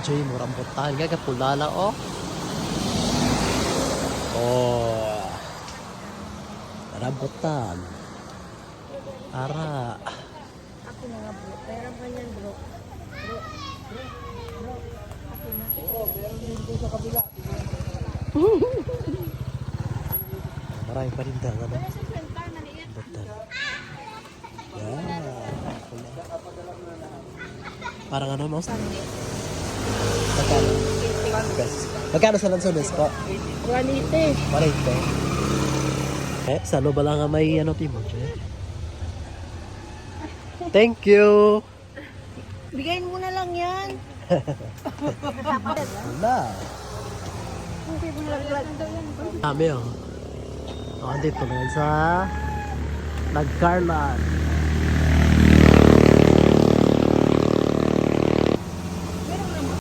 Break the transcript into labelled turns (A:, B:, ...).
A: Joy mo rambutan. Gaga pulala oh. Oh. Rambutan. Ara.
B: Ako na nga bro. Meron ka niyan bro. Bro. Ako na. Oo, meron din doon sa kabila.
A: Marami pa rin dang ano. Rambutan. Yeah. Parang ano mo? Magkano? Magkano sa lansones po?
B: 180.
A: Marito. Sano ba lang nga may ano timo? Thank you!
B: Bigayin mo na lang yan.
A: Wala.
B: Okay, bulaglag.
A: Dami oh. Dito na sa Nagcarlan.